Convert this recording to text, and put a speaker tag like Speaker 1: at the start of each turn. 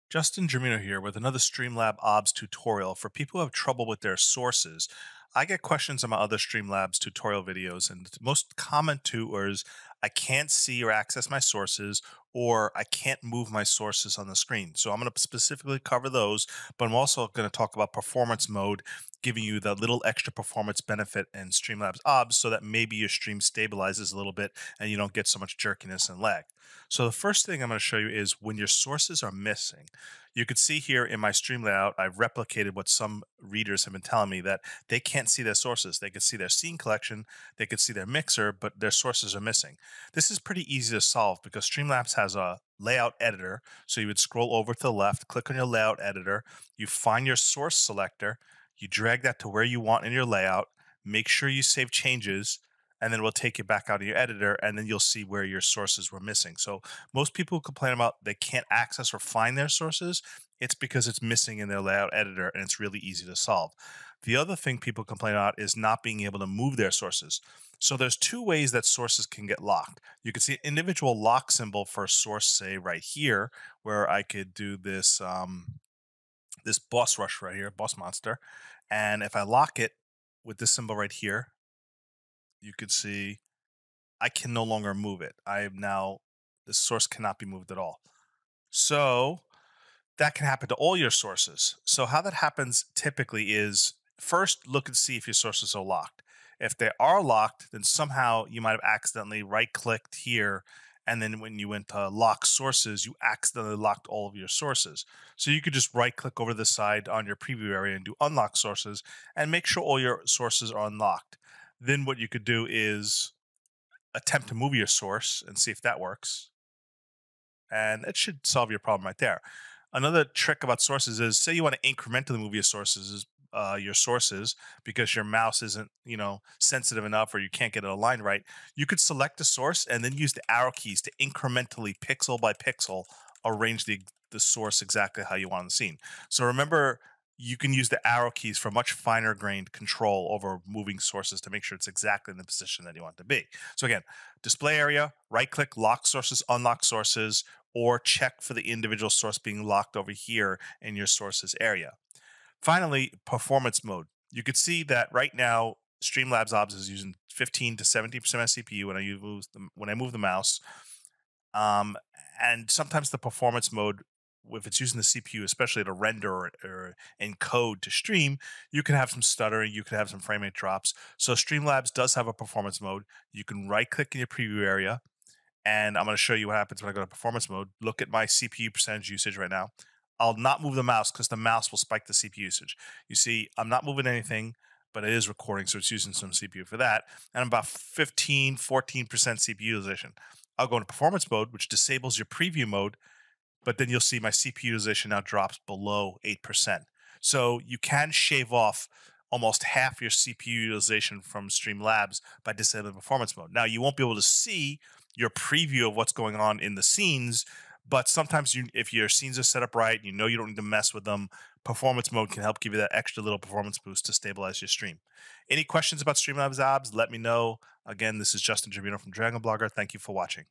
Speaker 1: Justin Dramino here with another Streamlab OBS tutorial for people who have trouble with their sources. I get questions on my other Streamlabs tutorial videos, and the most common two is I can't see or access my sources, or I can't move my sources on the screen. So I'm going to specifically cover those, but I'm also going to talk about performance mode, giving you the little extra performance benefit in Streamlabs OBS so that maybe your stream stabilizes a little bit and you don't get so much jerkiness and lag. So the first thing I'm going to show you is when your sources are missing. You could see here in my stream layout, I've replicated what some readers have been telling me that they can't see their sources. They could see their scene collection, they could see their mixer, but their sources are missing. This is pretty easy to solve because Streamlabs has a layout editor. So you would scroll over to the left, click on your layout editor, you find your source selector, you drag that to where you want in your layout, make sure you save changes, and then we'll take you back out of your editor, and then you'll see where your sources were missing. So most people complain about they can't access or find their sources. It's because it's missing in their layout editor, and it's really easy to solve. The other thing people complain about is not being able to move their sources. So there's two ways that sources can get locked. You can see an individual lock symbol for a source, say right here, where I could do this this boss rush right here, boss monster, and if I lock it with this symbol right here, you could see I can no longer move it. I am now, the source cannot be moved at all. So that can happen to all your sources. So how that happens typically is first look and see if your sources are locked. If they are locked, then somehow you might have accidentally right clicked here. And then when you went to lock sources, you accidentally locked all of your sources. So you could just right click over the side on your preview area and do unlock sources and make sure all your sources are unlocked. Then what you could do is attempt to move your source and see if that works. And it should solve your problem right there. Another trick about sources is say you want to incrementally move your sources because your mouse isn't, sensitive enough or you can't get it aligned right. You could select a source and then use the arrow keys to incrementally pixel by pixel arrange the source exactly how you want in the scene. So remember, you can use the arrow keys for much finer grained control over moving sources to make sure it's exactly in the position that you want it to be. So again, display area, right click, lock sources, unlock sources, or check for the individual source being locked over here in your sources area. Finally, performance mode. You could see that right now, Streamlabs OBS is using 15 to 17% of CPU when I move the mouse. Um, and sometimes the performance mode, if it's using the CPU, especially to render or encode to stream, you can have some stuttering, you can have some frame rate drops. So Streamlabs does have a performance mode. You can right click in your preview area, and I'm going to show you what happens when I go to performance mode. Look at my CPU percentage usage right now. I'll not move the mouse because the mouse will spike the CPU usage. You see, I'm not moving anything, but it is recording, so it's using some CPU for that. And I'm about 15, 14% CPU utilization. I'll go into performance mode, which disables your preview mode, but then you'll see my CPU utilization now drops below 8%. So you can shave off almost half your CPU utilization from Streamlabs by disabling performance mode. Now, you won't be able to see your preview of what's going on in the scenes, but sometimes if your scenes are set up right, you know don't need to mess with them, performance mode can help give you that extra little performance boost to stabilize your stream. Any questions about Streamlabs OBS, let me know. Again, this is Justin Tribino from DragonBlogger. Thank you for watching.